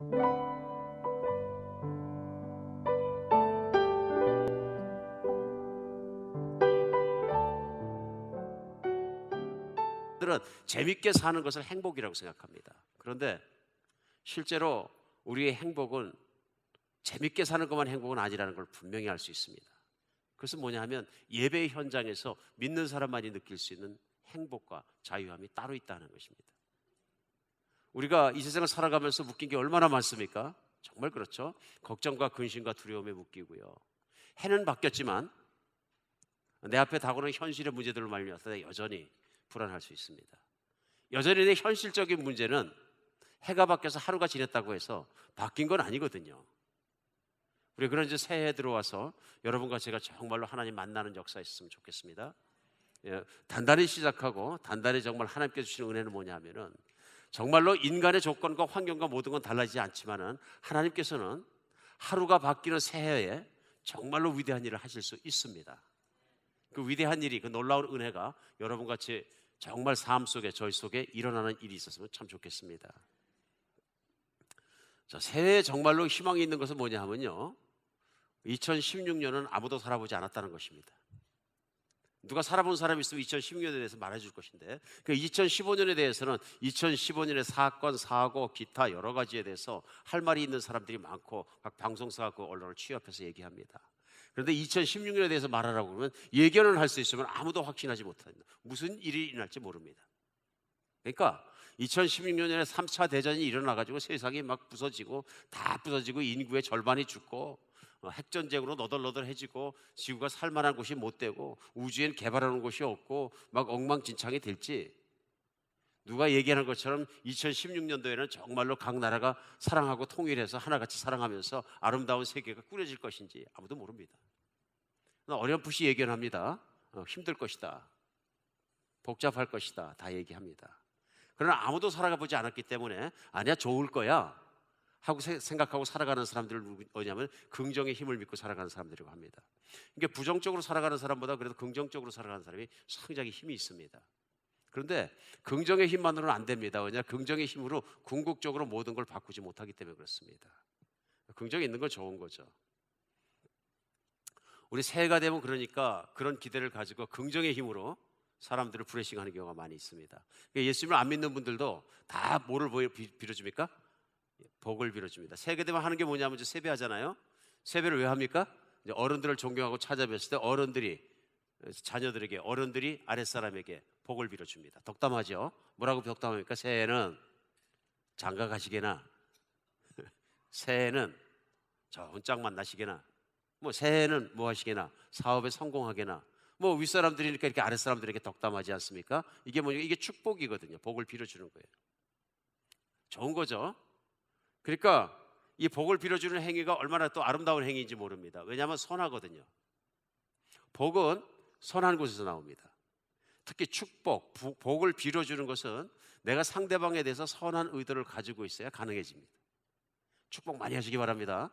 들은 재밌게 사는 것을 행복이라고 생각합니다. 그런데 실제로 우리의 행복은 재밌게 사는 것만 행복은 아니라는 걸 분명히 알 수 있습니다. 그것은 뭐냐 하면 예배 현장에서 믿는 사람만이 느낄 수 있는 행복과 자유함이 따로 있다는 것입니다. 우리가 이 세상을 살아가면서 묶인 게 얼마나 많습니까? 정말 그렇죠. 걱정과 근심과 두려움에 묶이고요. 해는 바뀌었지만 내 앞에 다가오는 현실의 문제들을 말미암아서 여전히 불안할 수 있습니다. 여전히 내 현실적인 문제는 해가 바뀌어서 하루가 지났다고 해서 바뀐 건 아니거든요. 우리 그런 이제 새해 들어와서 여러분과 제가 정말로 하나님 만나는 역사 있었으면 좋겠습니다. 예, 단단히 시작하고 단단히 정말 하나님께 주시는 은혜는 뭐냐 하면은 정말로 인간의 조건과 환경과 모든 건 달라지지 않지만은 하나님께서는 하루가 바뀌는 새해에 정말로 위대한 일을 하실 수 있습니다. 그 위대한 일이, 그 놀라운 은혜가 여러분과 제 정말 삶 속에, 저희 속에 일어나는 일이 있었으면 참 좋겠습니다. 자, 새해에 정말로 희망이 있는 것은 뭐냐 하면요, 2016년은 아무도 살아보지 않았다는 것입니다. 누가 살아본 사람이 있으면 2016년에 대해서 말해줄 것인데, 그 2015년에 대해서는 2015년의 사건, 사고, 기타 여러 가지에 대해서 할 말이 있는 사람들이 많고 각 방송사가 그 언론을 취합해서 얘기합니다. 그런데 2016년에 대해서 말하라고 그러면 예견을 할 수 있으면 아무도 확신하지 못합니다. 무슨 일이 일어날지 모릅니다. 그러니까 2016년에 3차 대전이 일어나가지고 세상이 막 부서지고 다 부서지고 인구의 절반이 죽고 핵전쟁으로 너덜너덜해지고 지구가 살만한 곳이 못 되고 우주엔 개발하는 곳이 없고 막 엉망진창이 될지, 누가 얘기하는 것처럼 2016년도에는 정말로 각 나라가 사랑하고 통일해서 하나같이 사랑하면서 아름다운 세계가 꾸려질 것인지 아무도 모릅니다. 어렴풋이 예견합니다. 힘들 것이다, 복잡할 것이다, 다 얘기합니다. 그러나 아무도 살아가 보지 않았기 때문에 아니야, 좋을 거야 하고 생각하고 살아가는 사람들을 뭐냐면 긍정의 힘을 믿고 살아가는 사람들이라고 합니다. 그러니까 부정적으로 살아가는 사람보다 그래도 긍정적으로 살아가는 사람이 상당히 힘이 있습니다. 그런데 긍정의 힘만으로는 안 됩니다. 왜냐, 긍정의 힘으로 궁극적으로 모든 걸 바꾸지 못하기 때문에 그렇습니다. 긍정이 있는 건 좋은 거죠. 우리 새해가 되면 그러니까 그런 기대를 가지고 긍정의 힘으로 사람들을 브레싱하는 경우가 많이 있습니다. 그러니까 예수님을 안 믿는 분들도 다 뭐를 빌어줍니까? 복을 빌어줍니다. 새해가 되면 하는 게 뭐냐면 이제 세배하잖아요. 세배를 왜 합니까? 이제 어른들을 존경하고 찾아뵀을 때 어른들이 자녀들에게, 어른들이 아랫사람에게 복을 빌어줍니다. 덕담하죠. 뭐라고 덕담합니까? 새해는 장가 가시게나, 새해는 좋은 짝 만나시게나, 뭐 새해는 뭐 하시게나, 사업에 성공하게나, 뭐 윗사람들이니까 이렇게 아랫사람들에게 덕담하지 않습니까? 이게 뭐냐, 이게 축복이거든요. 복을 빌어주는 거예요. 좋은 거죠. 그러니까 이 복을 빌어주는 행위가 얼마나 또 아름다운 행위인지 모릅니다. 왜냐하면 선하거든요. 복은 선한 곳에서 나옵니다. 특히 축복, 복을 빌어주는 것은 내가 상대방에 대해서 선한 의도를 가지고 있어야 가능해집니다. 축복 많이 하시기 바랍니다.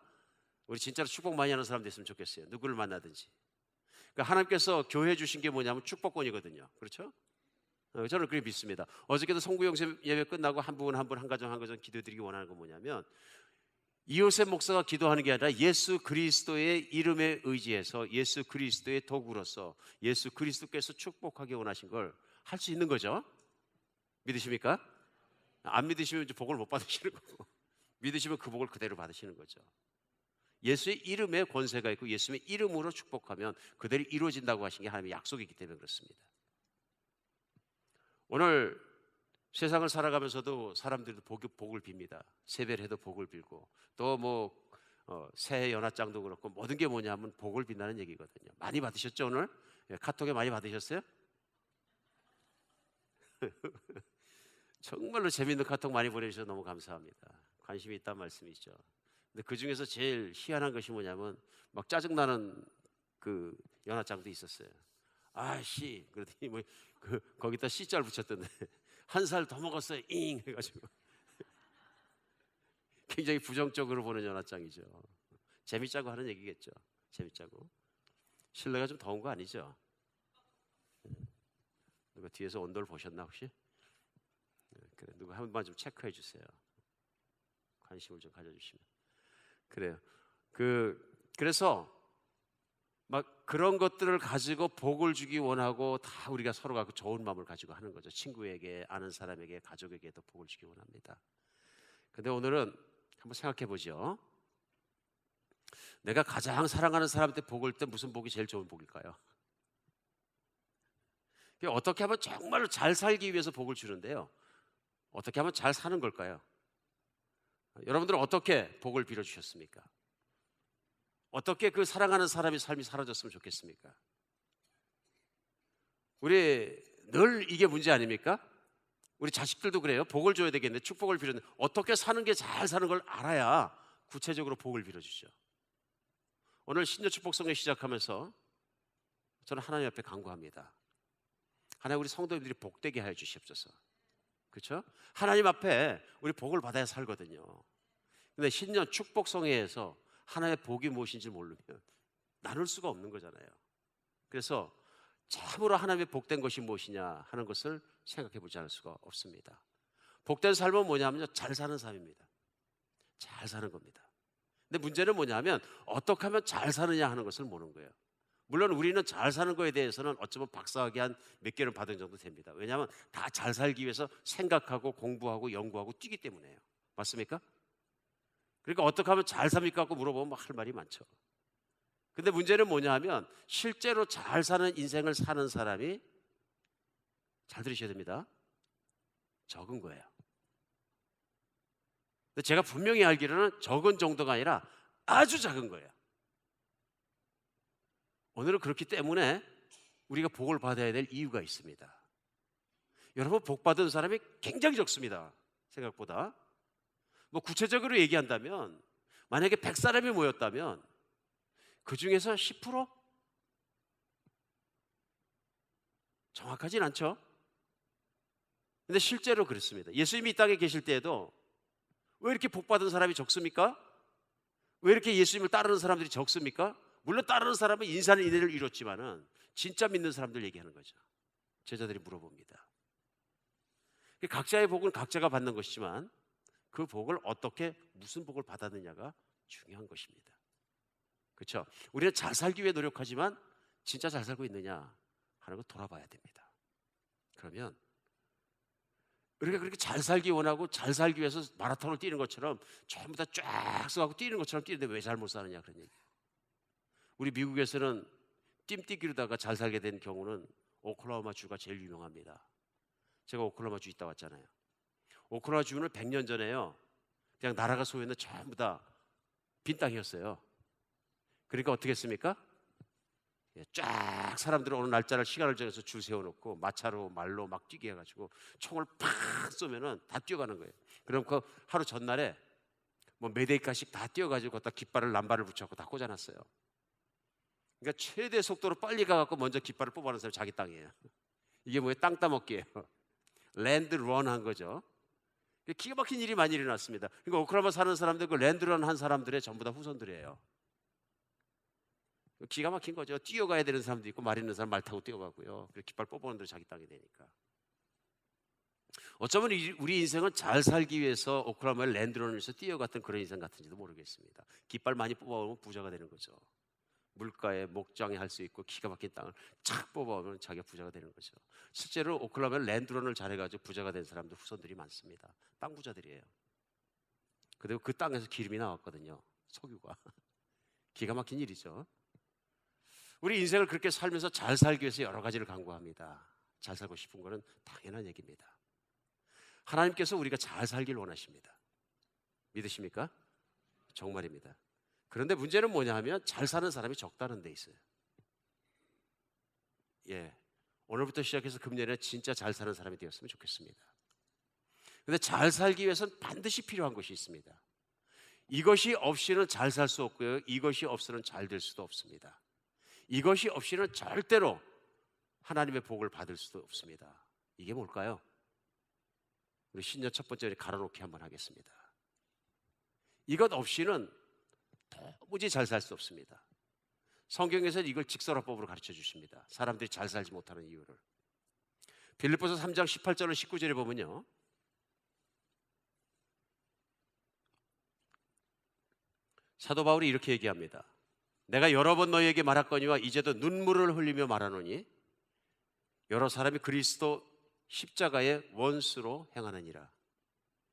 우리 진짜로 축복 많이 하는 사람 됐으면 좋겠어요. 누구를 만나든지. 그러니까 하나님께서 교회 주신 게 뭐냐면 축복권이거든요. 그렇죠? 저는 그렇게 믿습니다. 어저께도 송구영세 예배 끝나고 한 분 한 분 한 가정 한 가정 기도드리기 원하는 건 뭐냐면, 이요셉 목사가 기도하는 게 아니라 예수 그리스도의 이름에 의지해서 예수 그리스도의 도구로서 예수 그리스도께서 축복하기 원하신 걸 할 수 있는 거죠. 믿으십니까? 안 믿으시면 이제 복을 못 받으시는 거고, 믿으시면 그 복을 그대로 받으시는 거죠. 예수의 이름에 권세가 있고 예수의 이름으로 축복하면 그대로 이루어진다고 하신 게 하나님의 약속이기 때문에 그렇습니다. 오늘 세상을 살아가면서도 사람들도 복을 빕니다. 세배를 해도 복을 빌고, 또 뭐 새해 연합장도 그렇고 모든 게 뭐냐면 복을 빈다는 얘기거든요. 많이 받으셨죠 오늘? 카톡에 많이 받으셨어요? 정말로 재밌는 카톡 많이 보내주셔서 너무 감사합니다. 관심이 있다는 말씀이죠. 근데 그 중에서 제일 희한한 것이 뭐냐면 막 짜증나는 그 연합장도 있었어요. 아씨, 그러더니 뭐 거기다 씨자를 붙였던데 한 살 더 먹었어요 잉 해가지고 굉장히 부정적으로 보는 연합장이죠. 재밌자고 하는 얘기겠죠. 재밌자고. 실내가 좀 더운 거 아니죠? 누가 뒤에서 온도를 보셨나 혹시? 그래, 누가 한 번만 좀 체크해 주세요. 관심을 좀 가져주시면. 그래요. 그래서 막 그런 것들을 가지고 복을 주기 원하고 다 우리가 서로가 그 좋은 마음을 가지고 하는 거죠. 친구에게, 아는 사람에게, 가족에게도 복을 주기 원합니다. 근데 오늘은 한번 생각해 보죠. 내가 가장 사랑하는 사람한테 복을 때 무슨 복이 제일 좋은 복일까요? 어떻게 하면 정말로 잘 살기 위해서 복을 주는데요. 어떻게 하면 잘 사는 걸까요? 여러분들은 어떻게 복을 빌어주셨습니까? 어떻게 그 사랑하는 사람의 삶이 사라졌으면 좋겠습니까? 우리 늘 이게 문제 아닙니까? 우리 자식들도 그래요. 복을 줘야 되겠는데 축복을 빌었는데 어떻게 사는 게 잘 사는 걸 알아야 구체적으로 복을 빌어주죠. 오늘 신년 축복성회 시작하면서 저는 하나님 앞에 간구합니다. 하나님 우리 성도님들이 복되게 하여 주시옵소서. 그렇죠? 하나님 앞에 우리 복을 받아야 살거든요. 근데 신년 축복성회에서 하나님의 복이 무엇인지 모르면 나눌 수가 없는 거잖아요. 그래서 참으로 하나님의 복된 것이 무엇이냐 하는 것을 생각해 보지 않을 수가 없습니다. 복된 삶은 뭐냐면요, 잘 사는 삶입니다. 잘 사는 겁니다. 근데 문제는 뭐냐면 어떻게 하면 잘 사느냐 하는 것을 모르는 거예요. 물론 우리는 잘 사는 거에 대해서는 어쩌면 박사학위 한 몇 개를 받은 정도 됩니다. 왜냐하면 다 잘 살기 위해서 생각하고 공부하고 연구하고 뛰기 때문에요. 맞습니까? 그러니까 어떻게 하면 잘 삽니까? 하고 물어보면 할 말이 많죠. 근데 문제는 뭐냐 하면 실제로 잘 사는 인생을 사는 사람이, 잘 들으셔야 됩니다, 적은 거예요. 근데 제가 분명히 알기로는 적은 정도가 아니라 아주 작은 거예요. 오늘은 그렇기 때문에 우리가 복을 받아야 될 이유가 있습니다. 여러분, 복 받은 사람이 굉장히 적습니다. 생각보다. 뭐 구체적으로 얘기한다면 만약에 100사람이 모였다면 그 중에서 10%? 정확하진 않죠. 근데 실제로 그렇습니다. 예수님이 이 땅에 계실 때에도 왜 이렇게 복 받은 사람이 적습니까? 왜 이렇게 예수님을 따르는 사람들이 적습니까? 물론 따르는 사람은 인산의 인해를 이뤘지만은 진짜 믿는 사람들 얘기하는 거죠. 제자들이 물어봅니다. 각자의 복은 각자가 받는 것이지만 그 복을 어떻게, 무슨 복을 받았느냐가 중요한 것입니다. 그렇죠? 우리는 잘 살기 위해 노력하지만 진짜 잘 살고 있느냐 하는 거 돌아봐야 됩니다. 그러면 우리가 그렇게 잘 살기 원하고 잘 살기 위해서 마라톤을 뛰는 것처럼 전부 다 쫙 써가고 뛰는 것처럼 뛰는데 왜 잘 못 사느냐, 그런 얘기예요. 우리 미국에서는 뜀뛰기로다가 잘 살게 된 경우는 오클라호마 주가 제일 유명합니다. 제가 오클라호마 주 있다 왔잖아요. 오클라호마 주는 100년 전에요, 그냥 나라가 소유했는 전부 다 빈 땅이었어요. 그러니까 어떻게 했습니까? 쫙 사람들은 어느 날짜를, 시간을 정해서 줄 세워놓고 마차로, 말로 막 뛰게 해가지고 총을 팍 쏘면은 다 뛰어가는 거예요. 그럼 그 하루 전날에 뭐 몇 대가씩 다 뛰어가지고 거기다 깃발을, 남발을 붙여갖고 다 꽂아놨어요. 그러니까 최대 속도로 빨리 가갖고 먼저 깃발을 뽑아놓은 사람이 자기 땅이에요. 이게 뭐예요? 땅 따먹기예요. 랜드런 한 거죠. 기가 막힌 일이 많이 일어났습니다. 그러니까 오클라호마 사는 사람들, 그 랜드런 한 사람들의 전부 다 후손들이에요. 기가 막힌 거죠. 뛰어가야 되는 사람도 있고 말 있는 사람 말 타고 뛰어가고요. 그리고 깃발 뽑아오는 대로 자기 땅이 되니까. 어쩌면 우리 인생은 잘 살기 위해서 오클라호마의 랜드런에서 뛰어갔던 그런 인생 같은지도 모르겠습니다. 깃발 많이 뽑아오면 부자가 되는 거죠. 물가에 목장에 할 수 있고 기가 막힌 땅을 착 뽑아오면 자기가 부자가 되는 거죠. 실제로 오클라호마 랜드런을 잘해가지고 부자가 된 사람들 후손들이 많습니다. 땅 부자들이에요. 그리고 그 땅에서 기름이 나왔거든요. 석유가. 기가 막힌 일이죠. 우리 인생을 그렇게 살면서 잘 살기 위해서 여러 가지를 강구합니다. 잘 살고 싶은 것은 당연한 얘기입니다. 하나님께서 우리가 잘 살길 원하십니다. 믿으십니까? 정말입니다. 그런데 문제는 뭐냐 하면 잘 사는 사람이 적다는 데 있어요. 오늘부터 시작해서 금년에 진짜 잘 사는 사람이 되었으면 좋겠습니다. 그런데 잘 살기 위해서는 반드시 필요한 것이 있습니다. 이것이 없이는 잘 살 수 없고요, 이것이 없이는 잘 될 수도 없습니다. 이것이 없이는 절대로 하나님의 복을 받을 수도 없습니다. 이게 뭘까요? 우리 신년 첫 번째 가로놓기 한번 하겠습니다. 이것 없이는 도무지 잘 살 수 없습니다. 성경에서는 이걸 직설화법으로 가르쳐 주십니다. 사람들이 잘 살지 못하는 이유를. 빌립보서 3장 18절로 19절에 보면요, 사도 바울이 이렇게 얘기합니다. 내가 여러 번 너희에게 말했거니와 이제도 눈물을 흘리며 말하노니 여러 사람이 그리스도 십자가의 원수로 행하느니라.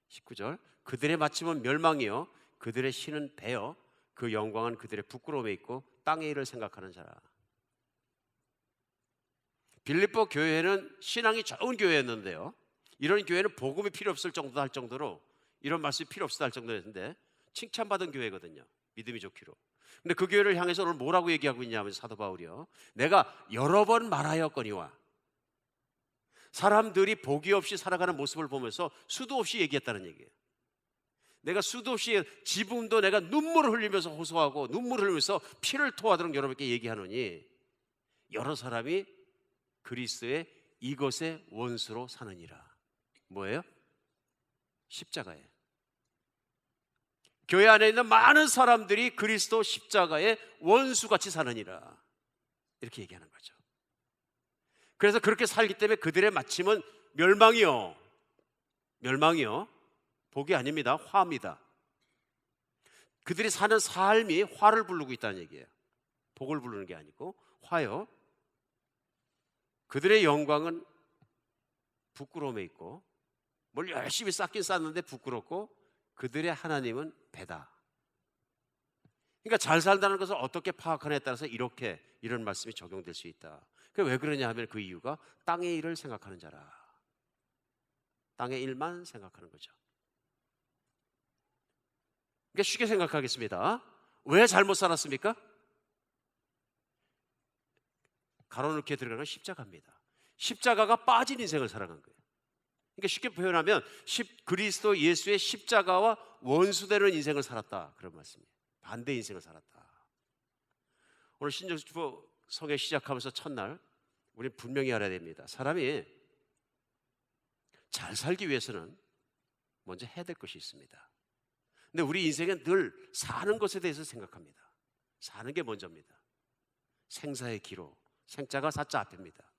19절 그들의 마침은 멸망이요 그들의 신은 배여 그 영광은 그들의 부끄러움에 있고 땅의 일을 생각하는 자라. 빌립보 교회는 신앙이 좋은 교회였는데요, 이런 교회는 복음이 필요 없을 정도다 할 정도로, 이런 말씀이 필요 없다 할 정도였는데 칭찬받은 교회거든요, 믿음이 좋기로. 근데 그 교회를 향해서 오늘 뭐라고 얘기하고 있냐면 사도 바울이요, 내가 여러 번 말하였거니와. 사람들이 복이 없이 살아가는 모습을 보면서 수도 없이 얘기했다는 얘기예요. 내가 수도 없이 지금도 내가 눈물을 흘리면서 호소하고 눈물을 흘리면서 피를 토하도록 여러분께 얘기하노니 여러 사람이 그리스도의 이것의 원수로 사느니라. 뭐예요? 십자가예요. 교회 안에 있는 많은 사람들이 그리스도 십자가의 원수같이 사느니라, 이렇게 얘기하는 거죠. 그래서 그렇게 살기 때문에 그들의 마침은 멸망이요, 멸망이요, 복이 아닙니다. 화입니다. 그들이 사는 삶이 화를 부르고 있다는 얘기예요. 복을 부르는 게 아니고 화요. 그들의 영광은 부끄러움에 있고, 뭘 열심히 쌓긴 쌓는데 부끄럽고, 그들의 하나님은 배다. 그러니까 잘 살다는 것을 어떻게 파악하느냐에 따라서 이런 말씀이 적용될 수 있다. 왜 그러냐 하면 그 이유가 땅의 일을 생각하는 자라. 땅의 일만 생각하는 거죠. 그러니까 쉽게 생각하겠습니다. 왜 잘못 살았습니까? 가로놓게 들어가는 십자가입니다. 십자가가 빠진 인생을 살아간 거예요. 그러니까 쉽게 표현하면 그리스도 예수의 십자가와 원수되는 인생을 살았다, 그런 말씀이에요. 반대 인생을 살았다. 오늘 신정주보 성회 시작하면서 첫날 우리는 분명히 알아야 됩니다. 사람이 잘 살기 위해서는 먼저 해야 될 것이 있습니다. 근데 우리 인생은 늘 사는 것에 대해서 생각합니다. 사는 게 먼저입니다. 생사의 기로, 생자가 사자 앞입니다.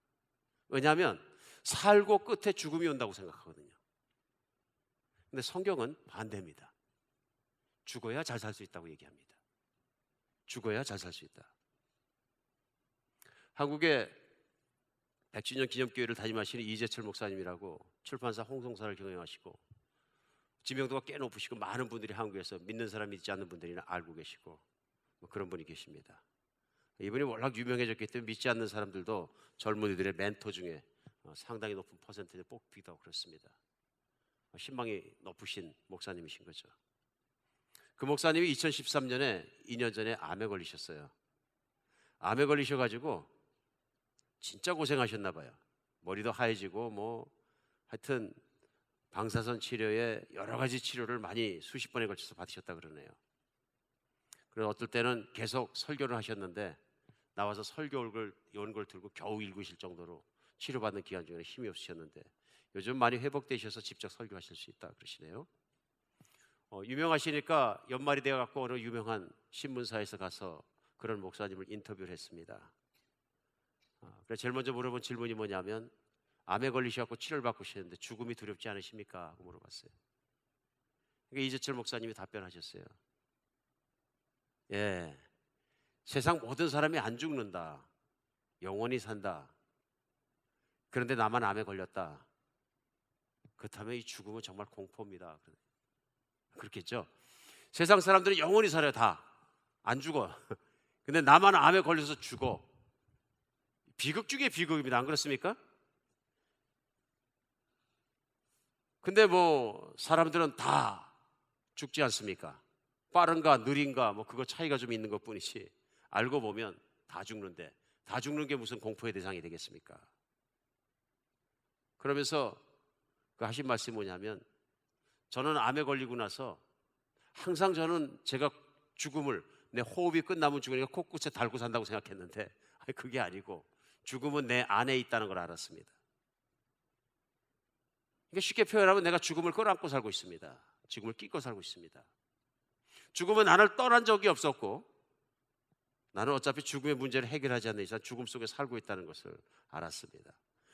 왜냐하면 살고 끝에 죽음이 온다고 생각하거든요. 근데 성경은 반대입니다. 죽어야 잘 살 수 있다고 얘기합니다. 죽어야 잘 살 수 있다. 한국의 100주년 기념교회를 담임하시는 이재철 목사님이라고 출판사 홍성사를 경영하시고 지명도가 꽤 높으시고 많은 분들이 한국에서 믿는 사람 믿지 않는 분들이나 알고 계시고 그런 분이 계십니다. 이분이 워낙 유명해졌기 때문에 믿지 않는 사람들도 젊은이들의 멘토 중에 상당히 높은 퍼센트를 뽑기도 하고 그렇습니다. 신망이 높으신 목사님이신 거죠. 그 목사님이 2013년에 2년 전에 암에 걸리셨어요. 암에 걸리셔가지고 진짜 고생하셨나 봐요. 머리도 하얘지고 하여튼 방사선 치료에 여러 가지 치료를 많이 수십 번에 걸쳐서 받으셨다 그러네요. 그래서 어떨 때는 계속 설교를 하셨는데 나와서 설교 연걸 들고 겨우 읽으실 정도로 치료받는 기간 중에 힘이 없으셨는데 요즘 많이 회복되셔서 직접 설교하실 수 있다 그러시네요. 유명하시니까 연말이 되어갖고 어느 유명한 신문사에서 가서 그런 목사님을 인터뷰를 했습니다. 그래서 제일 먼저 물어본 질문이 뭐냐면 암에 걸리셔갖고 치료를 받고 계시는데 죽음이 두렵지 않으십니까? 하고 물어봤어요. 그러니까 이재철 목사님이 답변하셨어요. 예, 세상 모든 사람이 안 죽는다, 영원히 산다. 그런데 나만 암에 걸렸다. 그렇다면 이 죽음은 정말 공포입니다. 그렇겠죠? 세상 사람들은 영원히 살아요. 다 안 죽어. 근데 나만 암에 걸려서 죽어. 비극 중에 비극입니다. 안 그렇습니까? 근데 사람들은 다 죽지 않습니까? 빠른가 느린가 그거 차이가 좀 있는 것 뿐이지 알고 보면 다 죽는데 다 죽는 게 무슨 공포의 대상이 되겠습니까? 그러면서 그 하신 말씀이 뭐냐면 저는 암에 걸리고 나서 항상 저는 제가 죽음을 내 호흡이 끝나면 죽으니까 코끝에 달고 산다고 생각했는데 그게 아니고 죽음은 내 안에 있다는 걸 알았습니다. 그러니까 쉽게 표현하면 내가 죽음을 끌어안고 살고 있습니다. 죽음을 끼고 살고 있습니다. 죽음은 나를 떠난 적이 없었고 나는 어차피 죽음의 문제를 해결하지 않는 이상 죽음 속에 살고 있다는 것을 알았습니다.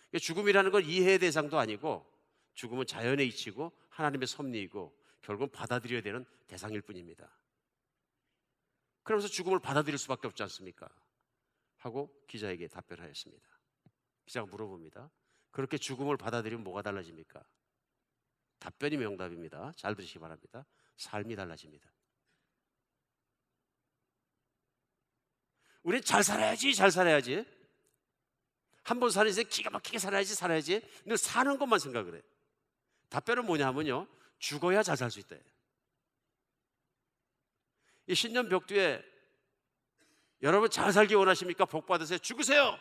그러니까 죽음이라는 건 이해의 대상도 아니고 죽음은 자연의 이치고 하나님의 섭리이고 결국은 받아들여야 되는 대상일 뿐입니다. 그러면서 죽음을 받아들일 수밖에 없지 않습니까? 하고 기자에게 답변하였습니다. 기자가 물어봅니다. 그렇게 죽음을 받아들이면 뭐가 달라집니까? 답변이 명답입니다. 잘 들으시기 바랍니다. 삶이 달라집니다. 우린 잘 살아야지, 잘 살아야지. 한 번 사는 인생 기가 막히게 살아야지, 살아야지. 늘 사는 것만 생각을 해. 답변은 뭐냐면요, 죽어야 잘 살 수 있다. 이 신년 벽두에 여러분 잘 살기 원하십니까? 복 받으세요. 죽으세요.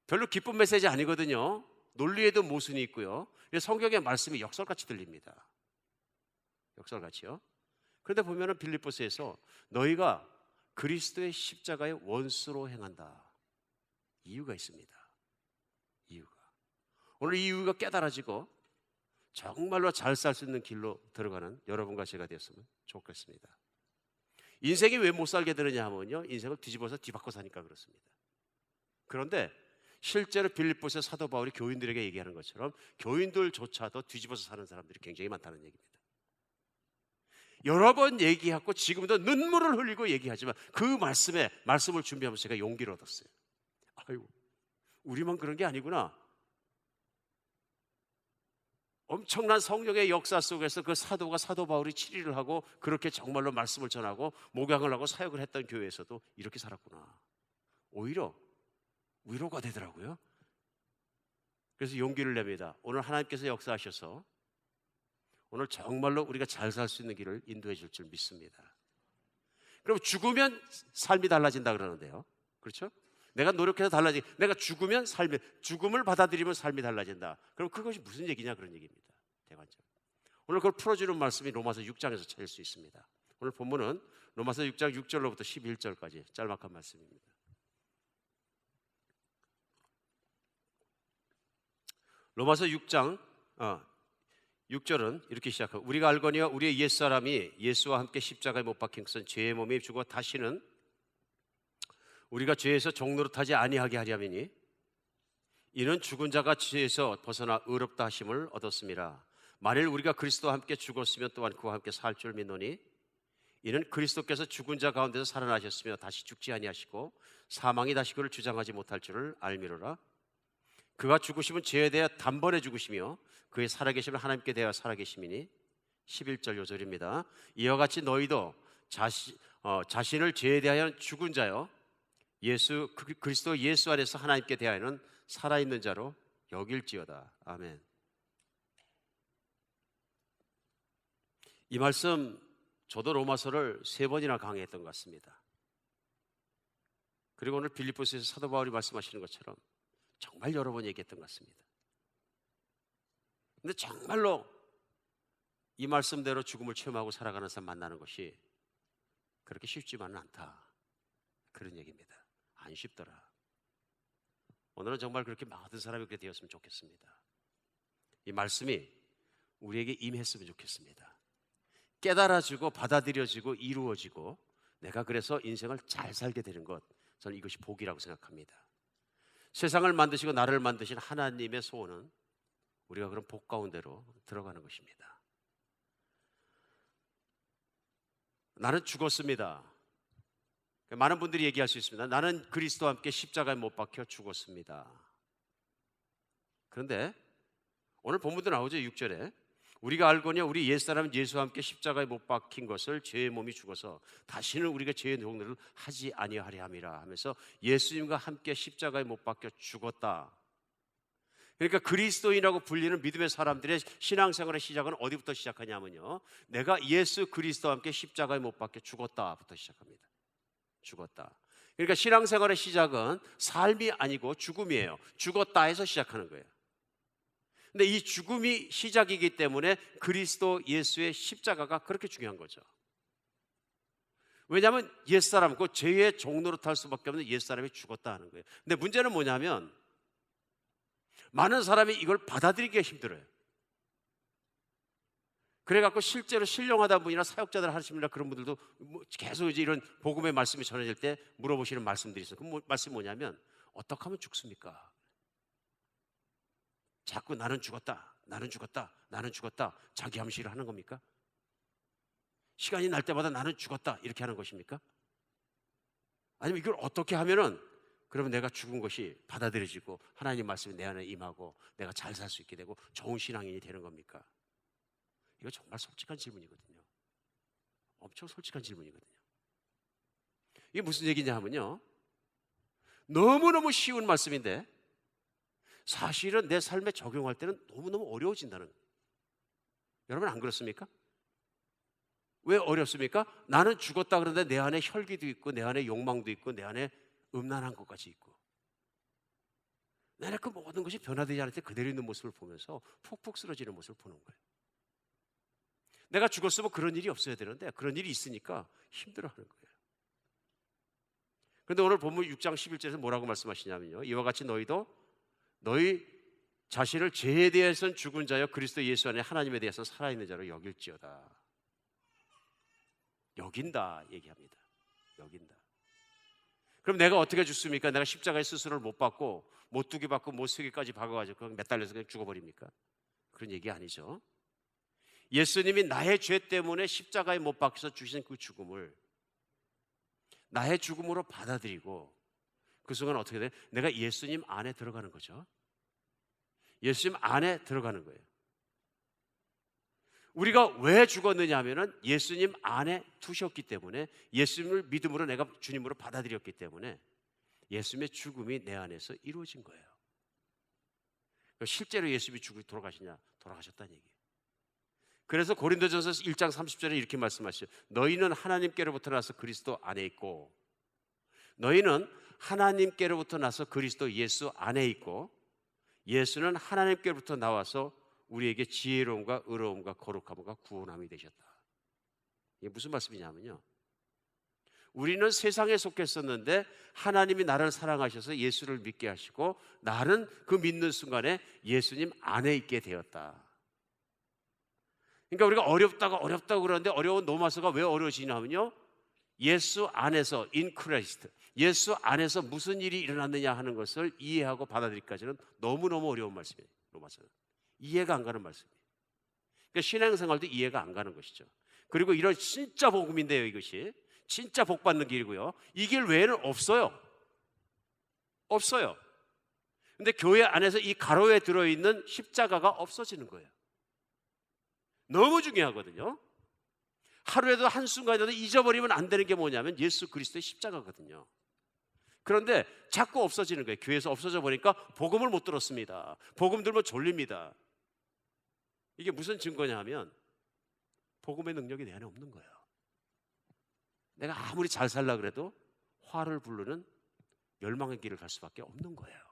별로 기쁜 메시지 아니거든요. 논리에도 모순이 있고요. 성경의 말씀이 역설같이 들립니다. 역설같이요. 그런데 보면은 빌립보서에서 너희가 그리스도의 십자가의 원수로 행한다. 이유가 있습니다. 이유가. 오늘 이 이유가 깨달아지고 정말로 잘 살 수 있는 길로 들어가는 여러분과 제가 되었으면 좋겠습니다. 인생이 왜 못 살게 되느냐 하면요, 인생을 뒤집어서 뒤바꿔 사니까 그렇습니다. 그런데 실제로 빌립보서 사도 바울이 교인들에게 얘기하는 것처럼 교인들조차도 뒤집어서 사는 사람들이 굉장히 많다는 얘기입니다. 여러 번 얘기하고 지금도 눈물을 흘리고 얘기하지만 그 말씀을 준비하면서 제가 용기를 얻었어요. 아이고, 우리만 그런 게 아니구나. 엄청난 성령의 역사 속에서 그 사도가 사도 바울이 치리를 하고 그렇게 정말로 말씀을 전하고 목양을 하고 사역을 했던 교회에서도 이렇게 살았구나. 오히려 위로가 되더라고요. 그래서 용기를 냅니다. 오늘 하나님께서 역사하셔서 오늘 정말로 우리가 잘 살 수 있는 길을 인도해 줄 줄 믿습니다. 그럼 죽으면 삶이 달라진다 그러는데요. 그렇죠? 내가 노력해서 내가 죽으면 죽음을 받아들이면 삶이 달라진다. 그럼 그것이 무슨 얘기냐 그런 얘기입니다. 대관적으로. 오늘 그걸 풀어주는 말씀이 로마서 6장에서 찾을 수 있습니다. 오늘 본문은 로마서 6장 6절로부터 11절까지 짤막한 말씀입니다. 로마서 6장 6절은 이렇게 시작하고 우리가 알거니와 우리의 옛사람이 예수와 함께 십자가에 못 박힌 것은 죄의 몸이 죽어 다시는 우리가 죄에서 종노릇하지 아니하게 하려니니 이는 죽은 자가 죄에서 벗어나 의롭다 하심을 얻었습니다. 만일 우리가 그리스도와 함께 죽었으면 또한 그와 함께 살 줄 믿노니 이는 그리스도께서 죽은 자 가운데서 살아나셨으며 다시 죽지 아니하시고 사망이 다시 그를 주장하지 못할 줄을 알미로라. 그가 죽으심은 죄에 대하여 단번에 죽으시며 그의 살아계심은 하나님께 대하여 살아계심이니 11절 요절입니다. 이와 같이 너희도 자신을 죄에 대하여 죽은 자요 그리스도 예수 안에서 하나님께 대하여는 살아있는 자로 여길지어다. 아멘. 이 말씀 저도 로마서를 3번이나 강의했던 것 같습니다. 그리고 오늘 빌립보서에서 사도 바울이 말씀하시는 것처럼 정말 여러 번 얘기했던 것 같습니다. 근데 정말로 이 말씀대로 죽음을 체험하고 살아가는 사람 만나는 것이 그렇게 쉽지만은 않다. 그런 얘기입니다. 안 쉽더라. 오늘은 정말 그렇게 많은 사람이 그렇게 되었으면 좋겠습니다. 이 말씀이 우리에게 임했으면 좋겠습니다. 깨달아지고 받아들여지고 이루어지고 내가 그래서 인생을 잘 살게 되는 것, 저는 이것이 복이라고 생각합니다. 세상을 만드시고 나를 만드신 하나님의 소원은 우리가 그런 복 가운데로 들어가는 것입니다. 나는 죽었습니다. 많은 분들이 얘기할 수 있습니다. 나는 그리스도와 함께 십자가에 못 박혀 죽었습니다. 그런데 오늘 본문도 나오죠. 6절에 우리가 알거니와 우리 옛사람 예수와 함께 십자가에 못 박힌 것을 죄의 몸이 죽어서 다시는 우리가 죄의 종노릇을 하지 아니하리 함이라 하면서 예수님과 함께 십자가에 못 박혀 죽었다. 그러니까 그리스도인이라고 불리는 믿음의 사람들의 신앙생활의 시작은 어디부터 시작하냐면요, 내가 예수 그리스도와 함께 십자가에 못 박혀 죽었다부터 시작합니다. 죽었다. 그러니까 신앙생활의 시작은 삶이 아니고 죽음이에요. 죽었다 해서 시작하는 거예요. 근데 이 죽음이 시작이기 때문에 그리스도 예수의 십자가가 그렇게 중요한 거죠. 왜냐하면 옛사람, 그 죄의 종노릇할 수밖에 없는 옛사람이 죽었다 하는 거예요. 근데 문제는 뭐냐면 많은 사람이 이걸 받아들이기가 힘들어요. 그래갖고 실제로 신령하다 분이나 사역자들 하시는 그런 분들도 계속 이제 이런 복음의 말씀이 전해질 때 물어보시는 말씀들이 있어요. 그 말씀이 뭐냐면 어떻게 하면 죽습니까? 자꾸 나는 죽었다, 나는 죽었다, 나는 죽었다 자기 암시를 하는 겁니까? 시간이 날 때마다 나는 죽었다 이렇게 하는 것입니까? 아니면 이걸 어떻게 하면은 그러면 내가 죽은 것이 받아들여지고 하나님 말씀이 내 안에 임하고 내가 잘 살 수 있게 되고 좋은 신앙인이 되는 겁니까? 이거 정말 솔직한 질문이거든요. 엄청 솔직한 질문이거든요. 이게 무슨 얘기냐 하면요, 너무너무 쉬운 말씀인데 사실은 내 삶에 적용할 때는 너무너무 어려워진다는 거예요. 여러분 안 그렇습니까? 왜 어렵습니까? 나는 죽었다 그러는데 내 안에 혈기도 있고 내 안에 욕망도 있고 내 안에 음란한 것까지 있고 내 안에 그 모든 것이 변화되지 않을 때 그대로 있는 모습을 보면서 푹푹 쓰러지는 모습을 보는 거예요. 내가 죽었으면 그런 일이 없어야 되는데 그런 일이 있으니까 힘들어하는 거예요. 그런데 오늘 본문 6장 11절에서 뭐라고 말씀하시냐면요, 이와 같이 너희도 너희 자신을 죄에 대해서는 죽은 자여 그리스도 예수 안에 하나님에 대해서는 살아있는 자로 여길지어다. 여긴다 얘기합니다. 여긴다. 그럼 내가 어떻게 죽습니까? 내가 십자가의 스스로를 못 받고 못 2개 받고 못 3개까지 박아가지고 그냥 매달려서 그냥 죽어버립니까? 그런 얘기 아니죠. 예수님이 나의 죄 때문에 십자가에 못 박혀서 주신 그 죽음을 나의 죽음으로 받아들이고 그 순간 어떻게 돼? 내가 예수님 안에 들어가는 거죠. 예수님 안에 들어가는 거예요. 우리가 왜 죽었느냐 하면은 예수님 안에 두셨기 때문에, 예수님을 믿음으로 내가 주님으로 받아들였기 때문에 예수님의 죽음이 내 안에서 이루어진 거예요. 실제로 예수님이 돌아가시냐? 돌아가셨다는 얘기예요. 그래서 고린도전서 1장 30절에 이렇게 말씀하시죠. 너희는 하나님께로부터 나서 그리스도 안에 있고, 너희는 하나님께로부터 나서 그리스도 예수 안에 있고, 예수는 하나님께로부터 나와서 우리에게 지혜로움과 의로움과 거룩함과 구원함이 되셨다. 이게 무슨 말씀이냐면요, 우리는 세상에 속했었는데 하나님이 나를 사랑하셔서 예수를 믿게 하시고 나는 그 믿는 순간에 예수님 안에 있게 되었다. 그러니까 우리가 어렵다고 그러는데 어려운 노마서가 왜 어려워지냐면요, 예수 안에서 in Christ, 예수 안에서 무슨 일이 일어났느냐 하는 것을 이해하고 받아들이기까지는 너무너무 어려운 말씀이에요. 로마서는 이해가 안 가는 말씀이에요. 그러니까 신앙생활도 이해가 안 가는 것이죠. 그리고 이런 진짜 복음인데요, 이것이 진짜 복 받는 길이고요, 이 길 외에는 없어요. 근데 교회 안에서 이 가로에 들어있는 십자가가 없어지는 거예요. 너무 중요하거든요. 하루에도 한순간이라도 잊어버리면 안 되는 게 뭐냐면 예수 그리스도의 십자가거든요. 그런데 자꾸 없어지는 거예요. 교회에서 없어져 버리니까 복음을 못 들었습니다. 복음 들면 졸립니다. 이게 무슨 증거냐 하면 복음의 능력이 내 안에 없는 거예요. 내가 아무리 잘 살라 그래도 화를 부르는 멸망의 길을 갈 수밖에 없는 거예요.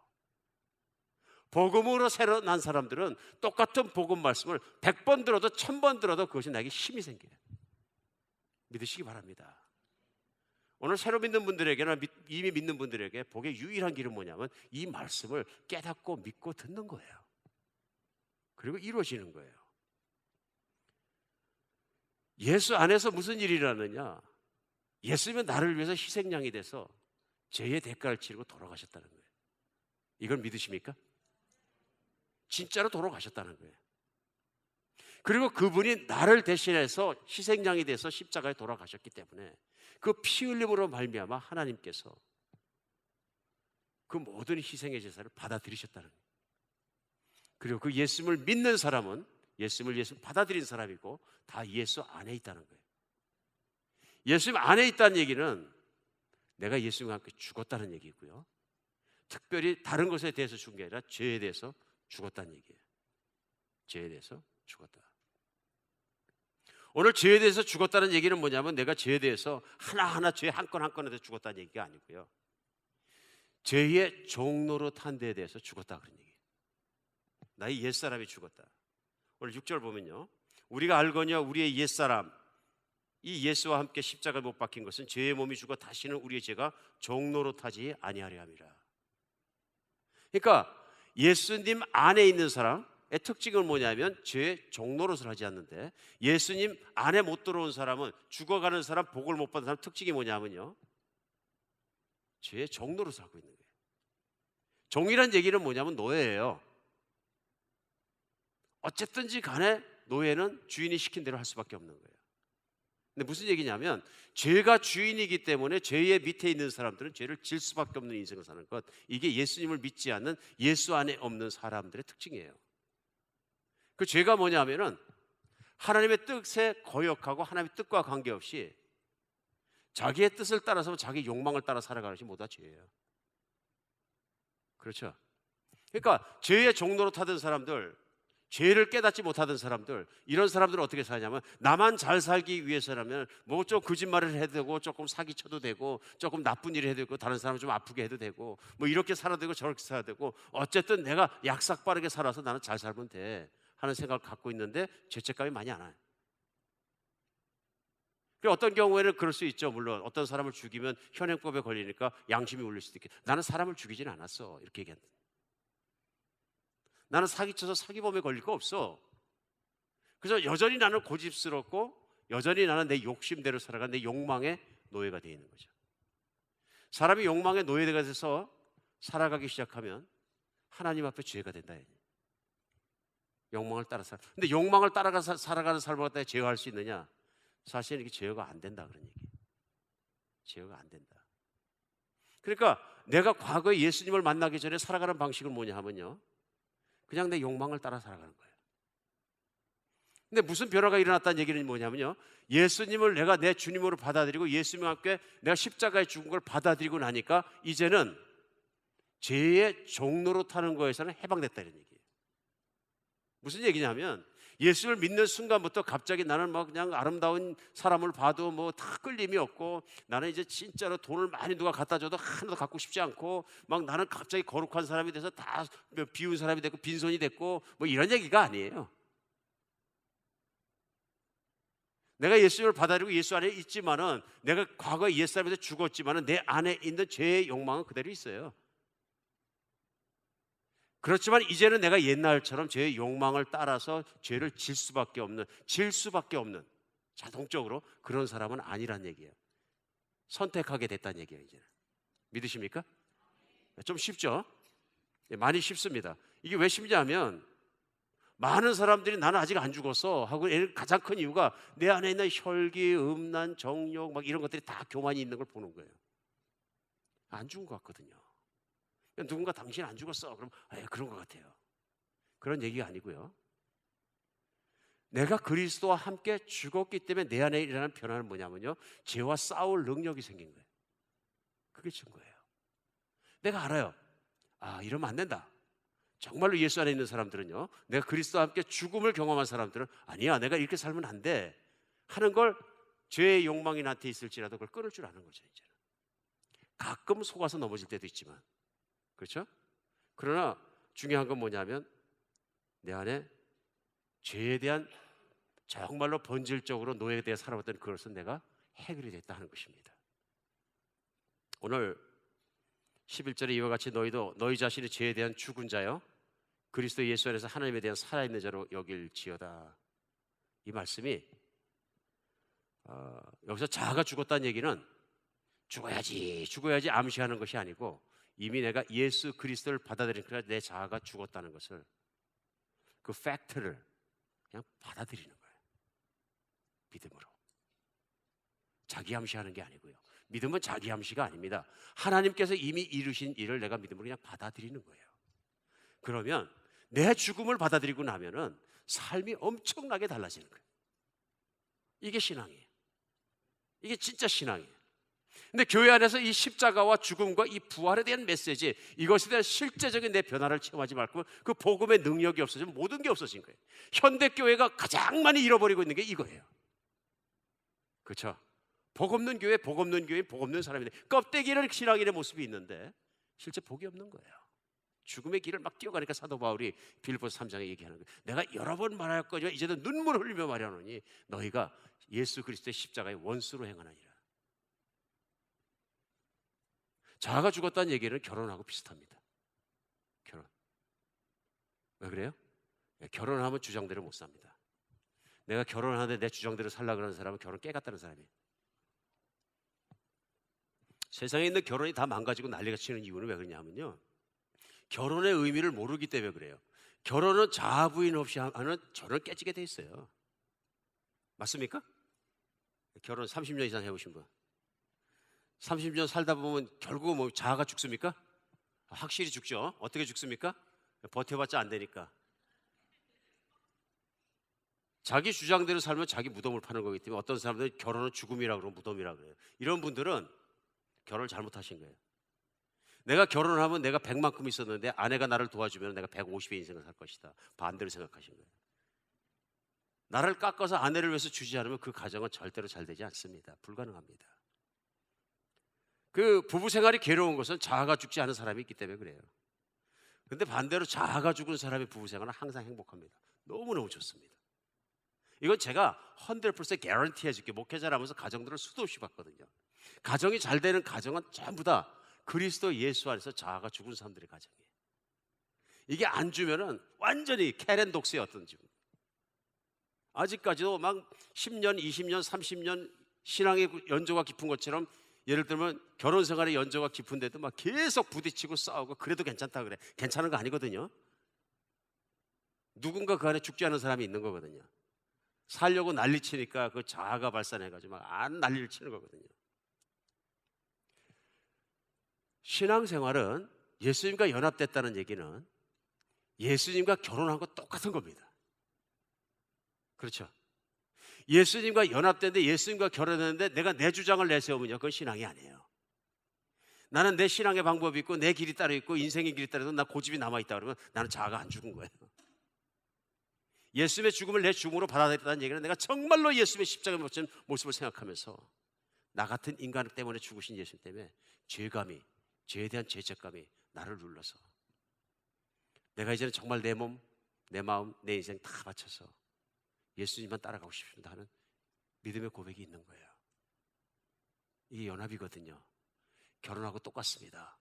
복음으로 새로 난 사람들은 똑같은 복음 말씀을 100번 들어도 1000번 들어도 그것이 나에게 힘이 생겨요. 믿으시기 바랍니다. 오늘 새로 믿는 분들에게나 이미 믿는 분들에게 복의 유일한 길은 뭐냐면 이 말씀을 깨닫고 믿고 듣는 거예요. 그리고 이루어지는 거예요. 예수 안에서 무슨 일이 일어나느냐, 예수님은 나를 위해서 희생양이 돼서 죄의 대가를 치르고 돌아가셨다는 거예요. 이걸 믿으십니까? 진짜로 돌아가셨다는 거예요. 그리고 그분이 나를 대신해서 희생양이 돼서 십자가에 돌아가셨기 때문에 그 피 흘림으로 말미암아 하나님께서 그 모든 희생의 제사를 받아들이셨다는 거예요. 그리고 그 예수님을 믿는 사람은 예수 받아들인 사람이고 다 예수 안에 있다는 거예요. 예수님 안에 있다는 얘기는 내가 예수님과 함께 죽었다는 얘기고요, 특별히 다른 것에 대해서 죽은 게 아니라 죄에 대해서 죽었다는 얘기예요. 죄에 대해서 죽었다. 오늘 죄에 대해서 죽었다는 얘기는 뭐냐면 내가 죄에 대해서 하나하나 죄 한 건 한 건에 대해서 죽었다는 얘기가 아니고요, 죄의 종로로 탄 데에 대해서 죽었다 그런 얘기예요. 나의 옛사람이 죽었다. 오늘 6절 보면요, 우리가 알거니와 우리의 옛사람, 이 예수와 함께 십자가에 못 박힌 것은 죄의 몸이 죽어 다시는 우리의 죄가 종로로 타지 아니하려 함이라. 그러니까 예수님 안에 있는 사람의 특징은 뭐냐면 죄의 종노릇을 하지 않는데, 예수님 안에 못 들어온 사람은, 죽어가는 사람, 복을 못 받은 사람 특징이 뭐냐면요, 죄의 종노릇을 하고 있는 거예요. 종이란 얘기는 뭐냐면 노예예요. 어쨌든지 간에 노예는 주인이 시킨 대로 할 수밖에 없는 거예요. 근데 무슨 얘기냐면 죄가 주인이기 때문에 죄의 밑에 있는 사람들은 죄를 질 수밖에 없는 인생을 사는 것. 이게 예수님을 믿지 않는 예수 안에 없는 사람들의 특징이에요. 그 죄가 뭐냐면은 하나님의 뜻에 거역하고 하나님의 뜻과 관계없이 자기의 뜻을 따라서 자기 욕망을 따라 살아가는 것이 모두 다 죄예요. 그렇죠? 그러니까 죄의 종로로 타던 사람들, 죄를 깨닫지 못하던 사람들, 이런 사람들은 어떻게 사냐면 나만 잘 살기 위해서라면 뭐 좀 거짓말을 해도 되고 조금 사기쳐도 되고 조금 나쁜 일을 해도 되고 다른 사람을 좀 아프게 해도 되고 뭐 이렇게 살아도 되고 저렇게 살아도 되고 어쨌든 내가 약삭 빠르게 살아서 나는 잘 살면 돼 하는 생각을 갖고 있는데 죄책감이 많이 안 와요. 어떤 경우에는 그럴 수 있죠. 물론 어떤 사람을 죽이면 현행법에 걸리니까 양심이 울릴 수도 있겠죠. 나는 사람을 죽이진 않았어 이렇게 얘기한다. 나는 사기쳐서 사기범에 걸릴 거 없어. 그래서 여전히 나는 고집스럽고 여전히 나는 내 욕심대로 살아가는 내 욕망의 노예가 되어 있는 거죠. 사람이 욕망의 노예가 돼서 살아가기 시작하면 하나님 앞에 죄가 된다. 욕망을 따라 살아. 근데 욕망을 따라가서 살아가는 삶을 갖다 제어할 수 있느냐? 사실은 이게 제어가 안 된다 그런 얘기예요. 제어가 안 된다. 그러니까 내가 과거에 예수님을 만나기 전에 살아가는 방식은 뭐냐 하면요, 그냥 내 욕망을 따라 살아가는 거예요. 근데 무슨 변화가 일어났다는 얘기는 뭐냐면요, 예수님을 내가 내 주님으로 받아들이고 예수님과 함께 내가 십자가에 죽은 걸 받아들이고 나니까 이제는 죄의 종로로 타는 거에서는 해방됐다 이런 얘기예요. 무슨 얘기냐면 예수를 믿는 순간부터 갑자기 나는 막 그냥 아름다운 사람을 봐도 뭐 다 끌림이 없고 나는 이제 진짜로 돈을 많이 누가 갖다 줘도 하나도 갖고 싶지 않고 막 나는 갑자기 거룩한 사람이 돼서 다 비운 사람이 됐고 빈손이 됐고 뭐 이런 얘기가 아니에요. 내가 예수님을 받아들이고 예수 안에 있지만은 내가 과거에 옛사람에서 죽었지만은 내 안에 있는 죄의 욕망은 그대로 있어요. 그렇지만 이제는 내가 옛날처럼 죄의 욕망을 따라서 죄를 질 수밖에 없는 자동적으로 그런 사람은 아니란 얘기예요. 선택하게 됐다는 얘기예요. 이제는 믿으십니까? 좀 쉽죠? 많이 쉽습니다. 이게 왜 쉽냐면 많은 사람들이 나는 아직 안 죽었어 하고 가장 큰 이유가 내 안에 있는 혈기, 음란, 정욕 막 이런 것들이 다 교만이 있는 걸 보는 거예요. 안 죽은 것 같거든요. 누군가 당신 안 죽었어 그럼 그런 것 같아요. 그런 얘기가 아니고요, 내가 그리스도와 함께 죽었기 때문에 내 안에 일어나는 변화는 뭐냐면요, 죄와 싸울 능력이 생긴 거예요. 그게 증거예요. 내가 알아요. 이러면 안 된다. 정말로 예수 안에 있는 사람들은요, 내가 그리스도와 함께 죽음을 경험한 사람들은 아니야 내가 이렇게 살면 안 돼 하는 걸, 죄의 욕망이 나한테 있을지라도 그걸 끊을 줄 아는 거죠. 이제는 가끔 속아서 넘어질 때도 있지만, 그렇죠? 그러나 중요한 건 뭐냐면 내 안에 죄에 대한 정말로 본질적으로 노예에 대해 살아왔던 그것은 내가 해결이 됐다 하는 것입니다. 오늘 11절에 이와 같이 너희도 너희 자신이 죄에 대한 죽은 자여 그리스도 예수 안에서 하나님에 대한 살아있는 자로 여길지어다. 이 말씀이 여기서 자아가 죽었다는 얘기는 죽어야지 암시하는 것이 아니고 이미 내가 예수 그리스도를 받아들이니까 내 자아가 죽었다는 것을, 그 팩트를 그냥 받아들이는 거예요. 믿음으로. 자기 암시하는 게 아니고요. 믿음은 자기 암시가 아닙니다. 하나님께서 이미 이루신 일을 내가 믿음으로 그냥 받아들이는 거예요. 그러면 내 죽음을 받아들이고 나면은 삶이 엄청나게 달라지는 거예요. 이게 신앙이에요. 이게 진짜 신앙이에요. 근데 교회 안에서 이 십자가와 죽음과 이 부활에 대한 메시지, 이것에 대한 실제적인 내 변화를 체험하지 말고 그 복음의 능력이 없어지면 모든 게 없어진 거예요. 현대교회가 가장 많이 잃어버리고 있는 게 이거예요. 그렇죠? 복 없는 교회, 복 없는 사람인데 껍데기를 신앙인의 모습이 있는데 실제 복이 없는 거예요. 죽음의 길을 막 뛰어가니까 사도 바울이 빌립보서 3장에 얘기하는 거예요. 내가 여러 번 말할 거지만 이제는 눈물을 흘리며 말하노니 너희가 예수 그리스도의 십자가의 원수로 행하느니라. 자아가 죽었다는 얘기는 결혼하고 비슷합니다. 결혼. 왜 그래요? 결혼하면 주장대로 못 삽니다. 내가 결혼하는데 내 주장대로 살려고 그러는 사람은 결혼 깨갔다는 사람이에요. 세상에 있는 결혼이 다 망가지고 난리가 치는 이유는 왜 그러냐면요, 결혼의 의미를 모르기 때문에 그래요. 결혼은 자아 부인 없이 하는 절을 깨지게 돼 있어요. 맞습니까? 결혼 30년 이상 해보신 분. 30년 살다 보면 결국은 뭐 자아가 죽습니까? 확실히 죽죠. 어떻게 죽습니까? 버텨봤자 안 되니까. 자기 주장대로 살면 자기 무덤을 파는 거기 때문에 어떤 사람들은 결혼은 죽음이라고 그러고 무덤이라고 그래요. 이런 분들은 결혼을 잘못하신 거예요. 내가 결혼을 하면 내가 100만큼 있었는데 아내가 나를 도와주면 내가 150의 인생을 살 것이다. 반대로 생각하신 거예요. 나를 깎아서 아내를 위해서 주지 않으면 그 가정은 절대로 잘 되지 않습니다. 불가능합니다. 그 부부 생활이 괴로운 것은 자아가 죽지 않은 사람이 있기 때문에 그래요. 근데 반대로 자아가 죽은 사람의 부부 생활은 항상 행복합니다. 너무너무 좋습니다. 이건 제가 100% 개런티 해줄게. 목회자를 하면서 가정들을 수도 없이 봤거든요. 가정이 잘 되는 가정은 전부 다 그리스도 예수 안에서 자아가 죽은 사람들의 가정이에요. 이게 안 주면은 완전히 캐렌독스의 어떤 지금 아직까지도 막 10년, 20년, 30년 신앙의 연조가 깊은 것처럼 예를 들면 결혼 생활의 연조가 깊은데도 막 계속 부딪히고 싸우고 그래도 괜찮다 그래. 괜찮은 거 아니거든요. 누군가 그 안에 죽지 않은 사람이 있는 거거든요. 살려고 난리치니까 그 자아가 발산해가지고 막 안 난리를 치는 거거든요. 신앙생활은 예수님과 연합됐다는 얘기는 예수님과 결혼한 거 똑같은 겁니다. 그렇죠? 예수님과 연합됐는데 예수님과 결혼했는데 내가 내 주장을 내세우면요, 그건 신앙이 아니에요. 나는 내 신앙의 방법이 있고 내 길이 따로 있고 인생의 길이 따로 있고 나 고집이 남아있다 그러면 나는 자아가 안 죽은 거예요. 예수님의 죽음을 내 죽음으로 받아들였다는 얘기는 내가 정말로 예수님의 십자가에 묻힌 모습을 생각하면서 나 같은 인간 때문에 죽으신 예수님 때문에 죄감이, 죄에 대한 죄책감이 나를 눌러서 내가 이제는 정말 내 몸, 내 마음, 내 인생 다 바쳐서 예수님만 따라가고 싶습니다 하는 믿음의 고백이 있는 거예요. 이게 연합이거든요. 결혼하고 똑같습니다.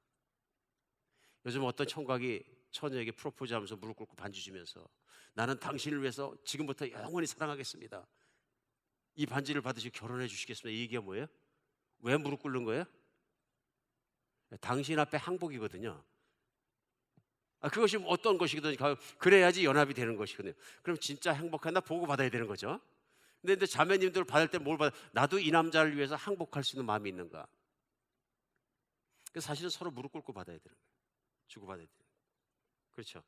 요즘 어떤 총각이 처녀에게 프로포즈하면서 무릎 꿇고 반지 주면서 나는 당신을 위해서 지금부터 영원히 사랑하겠습니다. 이 반지를 받으시고 결혼해 주시겠습니다. 이 얘기가 뭐예요? 왜 무릎 꿇는 거예요? 당신 앞에 항복이거든요. 그것이 어떤 것이거든요. 그래야지 연합이 되는 것이거든요. 그럼 진짜 행복한 나 보고 받아야 되는 거죠. 근데 자매님들 받을 때 뭘 받아? 나도 이 남자를 위해서 항복할 수 있는 마음이 있는가? 사실은 서로 무릎 꿇고 받아야 되는 거예요. 주고받아야 되는 거예요. 그렇죠?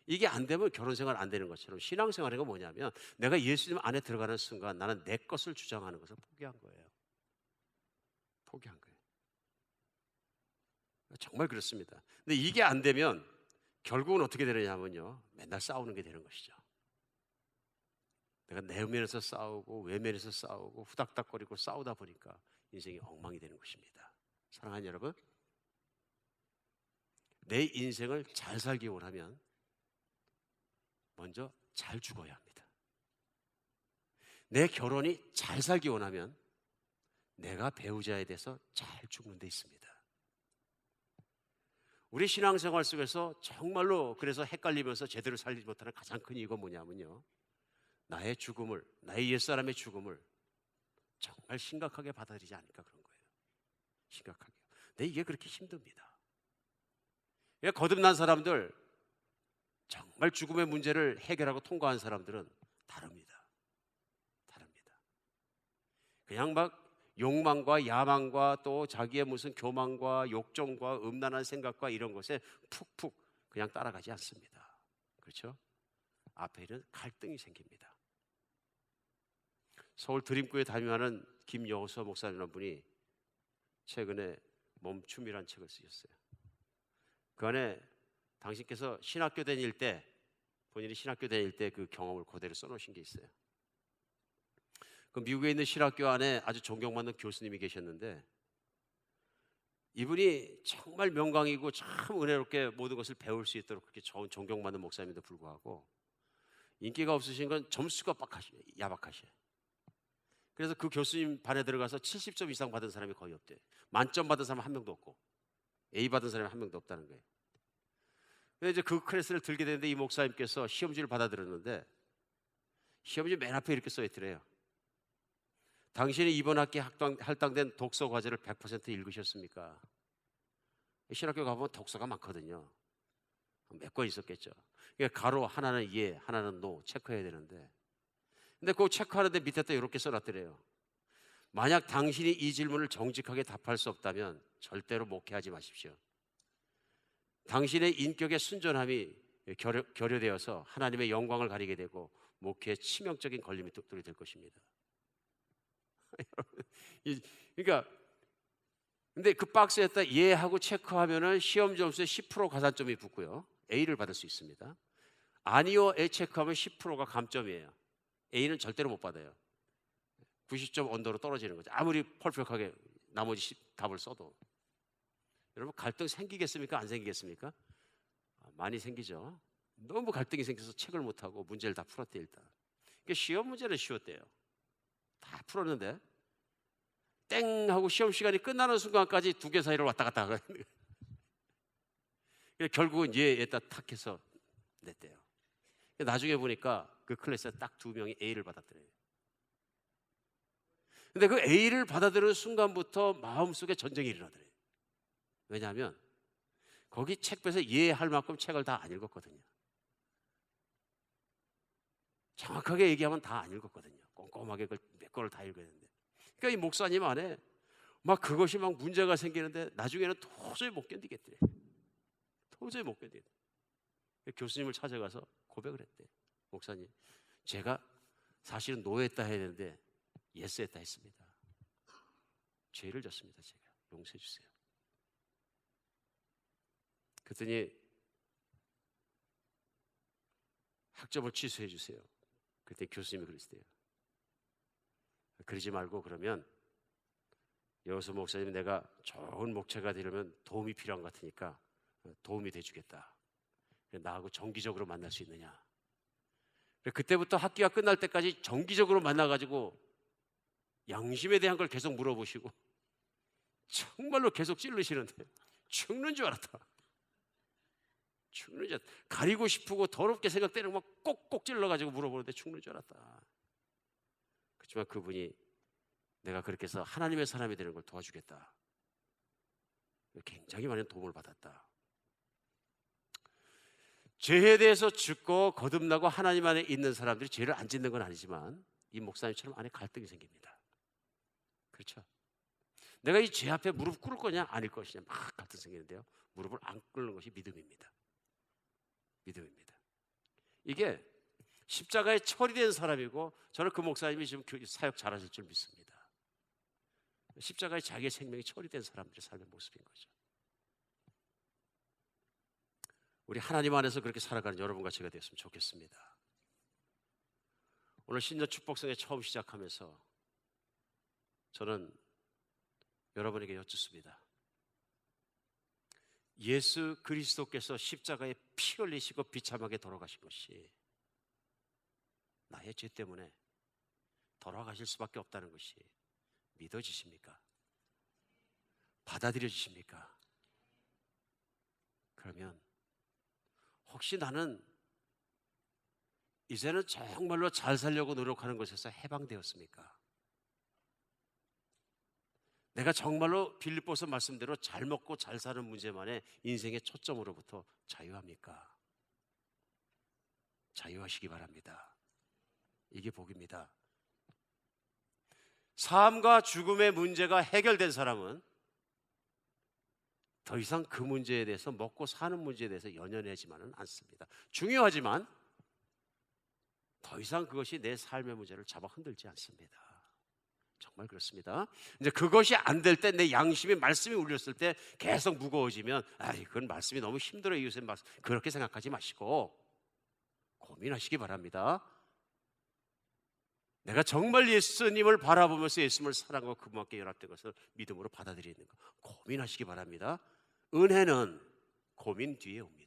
이게 안 되면 결혼 생활 안 되는 것처럼 신앙생활이 뭐냐면 내가 예수님 안에 들어가는 순간 나는 내 것을 주장하는 것을 포기한 거예요. 포기한 거예요. 정말 그렇습니다. 근데 이게 안 되면 결국은 어떻게 되느냐면요, 맨날 싸우는 게 되는 것이죠. 내가 내면에서 싸우고 외면에서 싸우고 후닥닥거리고 싸우다 보니까 인생이 엉망이 되는 것입니다. 사랑하는 여러분, 내 인생을 잘 살기 원하면 먼저 잘 죽어야 합니다. 내 결혼이 잘 살기 원하면 내가 배우자에 대해서 잘 죽는 데 있습니다. 우리 신앙생활 속에서 정말로 그래서 헷갈리면서 제대로 살지 못하는 가장 큰 이유가 뭐냐면요, 나의 죽음을, 나의 옛사람의 죽음을 정말 심각하게 받아들이지 않으니까 그런 거예요. 심각하게. 근데 이게 그렇게 힘듭니다. 거듭난 사람들, 정말 죽음의 문제를 해결하고 통과한 사람들은 다릅니다. 다릅니다. 그냥 막 욕망과 야망과 또 자기의 무슨 교만과 욕정과 음란한 생각과 이런 것에 푹푹 그냥 따라가지 않습니다. 그렇죠? 앞에는 갈등이 생깁니다. 서울 드림교회 담임하는 김여호서 목사님이라는 분이 최근에 멈춤이라는 책을 쓰셨어요. 그 안에 당신께서 신학교 다닐 때, 본인이 신학교 다닐 때 그 경험을 그대로 써놓으신 게 있어요. 그 미국에 있는 신학교 안에 아주 존경받는 교수님이 계셨는데 이분이 정말 명강이고 참 은혜롭게 모든 것을 배울 수 있도록 그렇게 좋은 존경받는 목사님에도 불구하고 인기가 없으신 건 점수가 야박하셔요. 그래서 그 교수님 반에 들어가서 70점 이상 받은 사람이 거의 없대요. 만점 받은 사람은 한 명도 없고 A 받은 사람이 한 명도 없다는 거예요. 근데 이제 그 클래스를 들게 되는데 이 목사님께서 시험지를 받아들였는데 시험지 맨 앞에 이렇게 써있더래요. 당신이 이번 학기에 할당된 독서 과제를 100% 읽으셨습니까? 신학교 가보면 독서가 많거든요. 몇 권 있었겠죠. 그러니까 가로 하나는 예, 하나는 노 체크해야 되는데 근데 그거 체크하는데 밑에다 이렇게 써놨더래요. 만약 당신이 이 질문을 정직하게 답할 수 없다면 절대로 목회하지 마십시오. 당신의 인격의 순전함이 결여되어서 하나님의 영광을 가리게 되고 목회에 치명적인 걸림이 될 것입니다. 그러니까 근데 그 박스에다 예 하고 체크하면은 시험 점수에 10% 가산점이 붙고요. A를 받을 수 있습니다. 아니요에 체크하면 10%가 감점이에요. A는 절대로 못 받아요. 90점 언더로 떨어지는 거죠. 아무리 퍼펙트하게 나머지 답을 써도. 여러분 갈등 생기겠습니까? 안 생기겠습니까? 많이 생기죠. 너무 갈등이 생겨서 책을 못하고 문제를 다 풀었대 일단. 그러니까 시험 문제는 쉬웠대요. 다 풀었는데 땡 하고 시험 시간이 끝나는 순간까지 두 개 사이를 왔다 갔다 하는 거예요. 결국은 얘에다 탁 해서 냈대요. 나중에 보니까 그 클래스에 딱 2명이 A를 받았더래요. 근데 그 A를 받아들이는 순간부터 마음속에 전쟁이 일어나더래요. 왜냐하면 거기 책 빼서 이해할 만큼 책을 다 안 읽었거든요. 정확하게 얘기하면 다 안 읽었거든요. 꼼꼼하게 그걸 몇 권을 다 읽어야 되는데. 그러니까 이 목사님 안에 막 그것이 막 문제가 생기는데 나중에는 도저히 못 견디겠대. 도저히 못 견디겠대. 교수님을 찾아가서 고백을 했대. 목사님, 제가 사실은 노했다 해야 되는데 예스했다 했습니다. 죄를 졌습니다. 제가 용서해 주세요. 그랬더니 학점을 취소해 주세요. 그때 교수님이 그러시대요. 그러지 말고 그러면 여기서 목사님 내가 좋은 목회가 되려면 도움이 필요한 것 같으니까 도움이 돼주겠다. 나하고 정기적으로 만날 수 있느냐. 그때부터 학기가 끝날 때까지 정기적으로 만나가지고 양심에 대한 걸 계속 물어보시고 정말로 계속 찔르시는데 죽는 줄 알았다. 죽는 줄 알았다. 가리고 싶고 더럽게 생각되는 거 꼭꼭 찔러가지고 물어보는데 죽는 줄 알았다. 그렇지만 그분이 내가 그렇게 해서 하나님의 사람이 되는 걸 도와주겠다. 굉장히 많은 도움을 받았다. 죄에 대해서 죽고 거듭나고 하나님 안에 있는 사람들이 죄를 안 짓는 건 아니지만 이 목사님처럼 안에 갈등이 생깁니다. 그렇죠? 내가 이 죄 앞에 무릎 꿇을 거냐 아닐 것이냐 막 갈등 생기는데요. 무릎을 안 꿇는 것이 믿음입니다. 믿음입니다. 이게 십자가에 처리된 사람이고 저는 그 목사님이 지금 사역 잘하실 줄 믿습니다. 십자가에 자기의 생명이 처리된 사람들의 삶의 모습인 거죠. 우리 하나님 안에서 그렇게 살아가는 여러분과 제가 되었으면 좋겠습니다. 오늘 신년 축복성에 처음 시작하면서 저는 여러분에게 여쭙습니다. 예수 그리스도께서 십자가에 피 흘리시고 비참하게 돌아가신 것이 나의 죄 때문에 돌아가실 수밖에 없다는 것이 믿어지십니까? 받아들여지십니까? 그러면 혹시 나는 이제는 정말로 잘 살려고 노력하는 것에서 해방되었습니까? 내가 정말로 빌립보서 말씀대로 잘 먹고 잘 사는 문제만의 인생의 초점으로부터 자유합니까? 자유하시기 바랍니다. 이게 복입니다. 삶과 죽음의 문제가 해결된 사람은 더 이상 그 문제에 대해서 먹고 사는 문제에 대해서 연연하지만은 않습니다. 중요하지만 더 이상 그것이 내 삶의 문제를 잡아 흔들지 않습니다. 정말 그렇습니다. 이제 그것이 안 될 때 내 양심의 말씀이 울렸을 때 계속 무거워지면 그건 말씀이 너무 힘들어요. 이웃의 말씀 그렇게 생각하지 마시고 고민하시기 바랍니다. 내가 정말 예수님을 바라보면서 예수님을 사랑하고 그분께 연합된 것을 믿음으로 받아들이는 것 고민하시기 바랍니다. 은혜는 고민 뒤에 옵니다.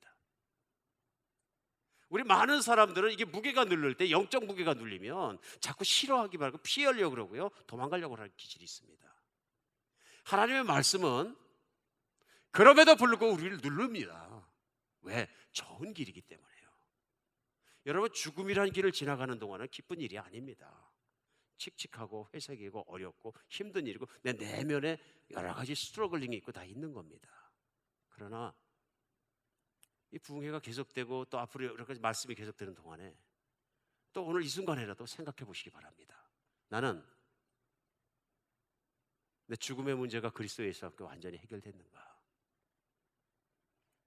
우리 많은 사람들은 이게 무게가 누를 때 영적 무게가 눌리면 자꾸 싫어하기 말고 피하려고 그러고요. 도망가려고 하는 기질이 있습니다. 하나님의 말씀은 그럼에도 불구하고 우리를 누릅니다. 왜? 좋은 길이기 때문에요. 여러분 죽음이라는 길을 지나가는 동안은 기쁜 일이 아닙니다. 칙칙하고 회색이고 어렵고 힘든 일이고 내 내면에 여러 가지 스트러글링이 있고 다 있는 겁니다. 그러나 이 부흥회가 계속되고 또 앞으로 여러 가지 말씀이 계속되는 동안에 또 오늘 이 순간에라도 생각해 보시기 바랍니다. 나는 내 죽음의 문제가 그리스도 예수와 함께 완전히 해결됐는가?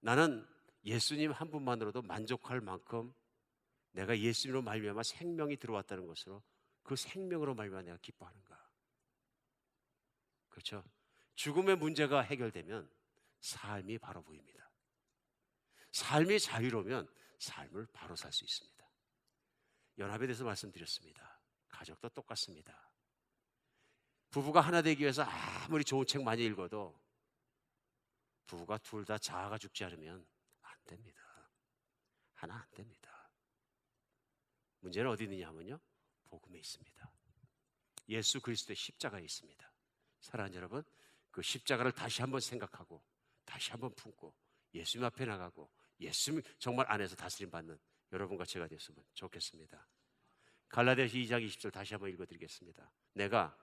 나는 예수님 한 분만으로도 만족할 만큼 내가 예수님으로 말미암아 생명이 들어왔다는 것으로 그 생명으로 말미암아 내가 기뻐하는가? 그렇죠? 죽음의 문제가 해결되면 삶이 바로 보입니다. 삶이 자유로우면 삶을 바로 살 수 있습니다. 연합에 대해서 말씀드렸습니다. 가족도 똑같습니다. 부부가 하나 되기 위해서 아무리 좋은 책 많이 읽어도 부부가 둘 다 자아가 죽지 않으면 안 됩니다. 하나 안 됩니다. 문제는 어디 있느냐 하면요, 복음에 있습니다. 예수 그리스도의 십자가에 있습니다. 사랑하는 여러분, 그 십자가를 다시 한번 생각하고 다시 한번 품고 예수님 앞에 나가고 예수님 정말 안에서 다스림 받는 여러분과 제가 됐으면 좋겠습니다. 갈라디아서 2장 20절 다시 한번 읽어드리겠습니다. 내가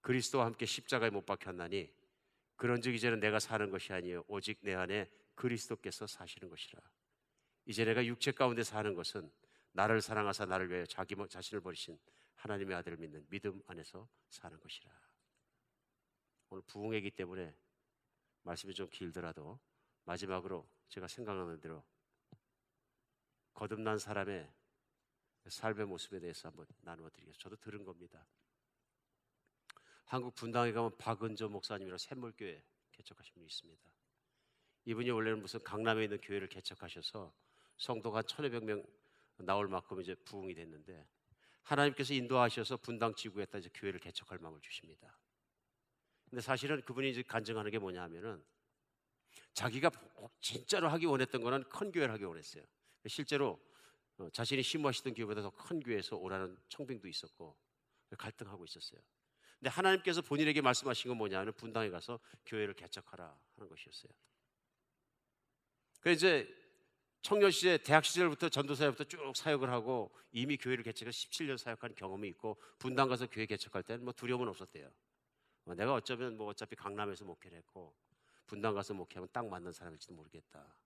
그리스도와 함께 십자가에 못 박혔나니 그런즉 이제는 내가 사는 것이 아니요 오직 내 안에 그리스도께서 사시는 것이라. 이제 내가 육체 가운데 사는 것은 나를 사랑하사 나를 위하여 자기 자신을 버리신 하나님의 아들을 믿는 믿음 안에서 사는 것이라. 오늘 부흥회이기 때문에 말씀이 좀 길더라도 마지막으로 제가 생각나는 대로 거듭난 사람의 삶의 모습에 대해서 한번 나누어 드리겠습니다. 저도 들은 겁니다. 한국 분당에 가면 박은조 목사님이라고 샘물교회 개척하신 분이 있습니다. 이분이 원래는 무슨 강남에 있는 교회를 개척하셔서 성도가 1,500명 나올 만큼 이제 부흥이 됐는데 하나님께서 인도하셔서 분당 지구에다 이제 교회를 개척할 마음을 주십니다. 근데 사실은 그분이 이제 간증하는 게 뭐냐 하면은 자기가 진짜로 하기 원했던 거는 큰 교회를 하기 원했어요. 실제로 자신이 심무하시던 교회보다 더 큰 교회에서 오라는 청빙도 있었고 갈등하고 있었어요. 근데 하나님께서 본인에게 말씀하신 건 뭐냐면 분당에 가서 교회를 개척하라 하는 것이었어요. 그래서 이제 청년 시절, 대학 시절부터 전도사회부터 쭉 사역을 하고 이미 교회를 개척해서 17년 사역한 경험이 있고 분당 가서 교회 개척할 때는 뭐 두려움은 없었대요. 내가 어쩌면 뭐 어차피 강남에서 목회를 했고 분당 가서 목회하면 딱 맞는 사람일지도 모르겠다.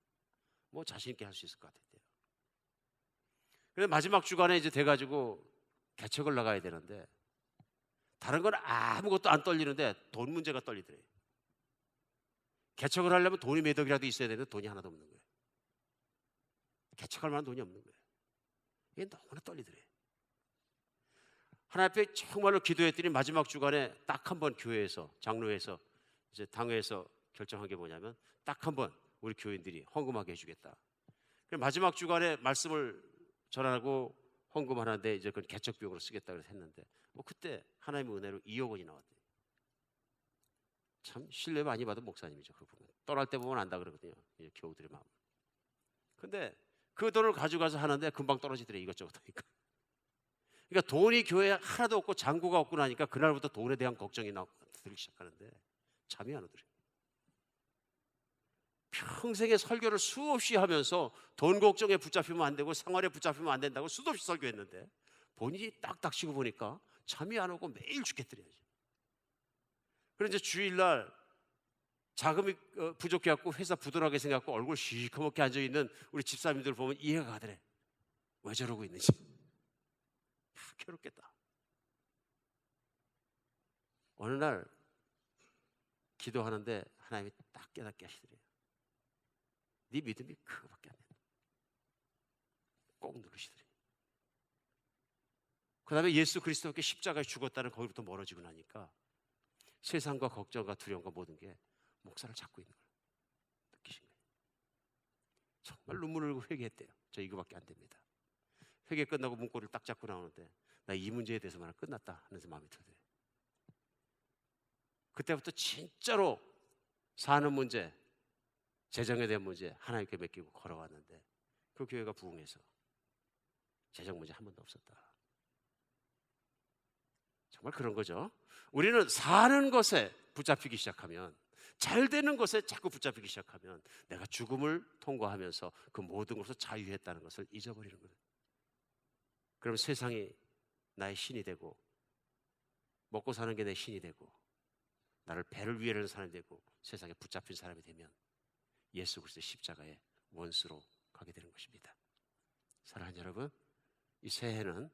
뭐 자신 있게 할 수 있을 것 같았대요. 그래서 마지막 주간에 이제 돼가지고 개척을 나가야 되는데 다른 건 아무것도 안 떨리는데 돈 문제가 떨리더래요. 개척을 하려면 돈이 몇 억이라도 있어야 되는데 돈이 하나도 없는 거예요. 개척할 만한 돈이 없는 거예요. 이게 너무나 떨리더래요. 하나님 앞에 정말로 기도했더니 마지막 주간에 딱 한 번 교회에서 장로회에서 이제 당회에서 결정한 게 뭐냐면 딱 한 번 우리 교인들이 헌금하게 해주겠다. 마지막 주간에 말씀을 전하고 헌금하는데 이제 그건 개척 비용으로 쓰겠다 그래서 했는데 뭐 그때 하나님의 은혜로 2억 원이 나왔대요. 참 신뢰 많이 받은 목사님이죠. 그 보면 떠날 때 보면 안다 그러거든요. 이제 교우들의 마음. 근데 그 돈을 가져가서 하는데 금방 떨어지더래 이것저것 하니까. 그러니까 돈이 교회에 하나도 없고 잔고가 없고 나니까 그날부터 돈에 대한 걱정이 들기 시작하는데 잠이 안 오더래. 평생의 설교를 수없이 하면서 돈 걱정에 붙잡히면 안 되고 생활에 붙잡히면 안 된다고 수도 없이 설교했는데 본인이 딱딱 쉬고 보니까 잠이 안 오고 매일 죽겠더래야지. 그래서 이제 주일날 자금이 부족해갖고 회사 부도나게 생각하고 얼굴 시커멓게 앉아있는 우리 집사님들 보면 이해가 가더래. 왜 저러고 있는지. 괴롭겠다. 어느 날 기도하는데 하나님이 딱 깨닫게 하시더래요. 네 믿음이 그거밖에 안 된다. 꼭 누르시더래요. 그 다음에 예수 그리스도께 십자가에 죽었다는 거기부터 멀어지고 나니까 세상과 걱정과 두려움과 모든 게 목사를 잡고 있는 걸 느끼신 거예요. 정말 눈물을 흘리고 회개했대요. 저 이거밖에 안 됩니다. 회개 끝나고 문고리를 딱 잡고 나오는데 나 이 문제에 대해서만 끝났다 하면서 마음이 들어요. 그때부터 진짜로 사는 문제, 재정에 대한 문제 하나님께 맡기고 걸어왔는데 그 교회가 부흥해서 재정 문제 한 번도 없었다. 정말 그런 거죠. 우리는 사는 것에 붙잡히기 시작하면 잘 되는 것에 자꾸 붙잡히기 시작하면 내가 죽음을 통과하면서 그 모든 것을 자유했다는 것을 잊어버리는 거예요. 그럼 세상이 나의 신이 되고 먹고 사는 게 내 신이 되고 나를 배를 위해라는 사람이 되고 세상에 붙잡힌 사람이 되면 예수 그리스도의 십자가의 원수로 가게 되는 것입니다. 사랑하는 여러분, 이 새해는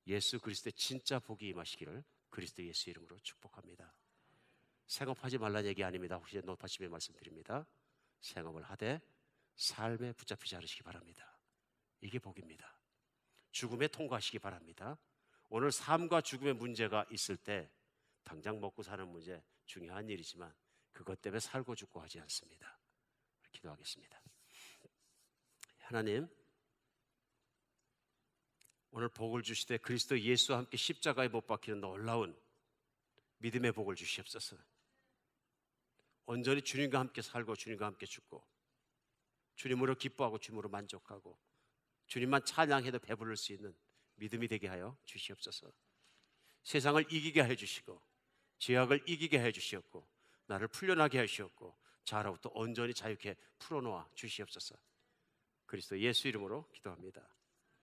예수 그리스도의 진짜 복이 임하시기를 그리스도 예수 이름으로 축복합니다. 생업하지 말라는 얘기 아닙니다. 혹시 높아심에 말씀드립니다. 생업을 하되 삶에 붙잡히지 않으시기 바랍니다. 이게 복입니다. 죽음에 통과하시기 바랍니다. 오늘 삶과 죽음의 문제가 있을 때 당장 먹고 사는 문제 중요한 일이지만 그것 때문에 살고 죽고 하지 않습니다. 기도하겠습니다. 하나님, 오늘 복을 주시되 그리스도 예수와 함께 십자가에 못 박히는 놀라운 믿음의 복을 주시옵소서. 온전히 주님과 함께 살고 주님과 함께 죽고 주님으로 기뻐하고 주님으로 만족하고 주님만 찬양해도 배부를 수 있는 믿음이 되게 하여 주시옵소서. 세상을 이기게 해 주시고 죄악을 이기게 해 주시옵고 나를 풀려나게 하시옵고 자로부터 온전히 자유케 풀어놓아 주시옵소서. 그리스도 예수 이름으로 기도합니다.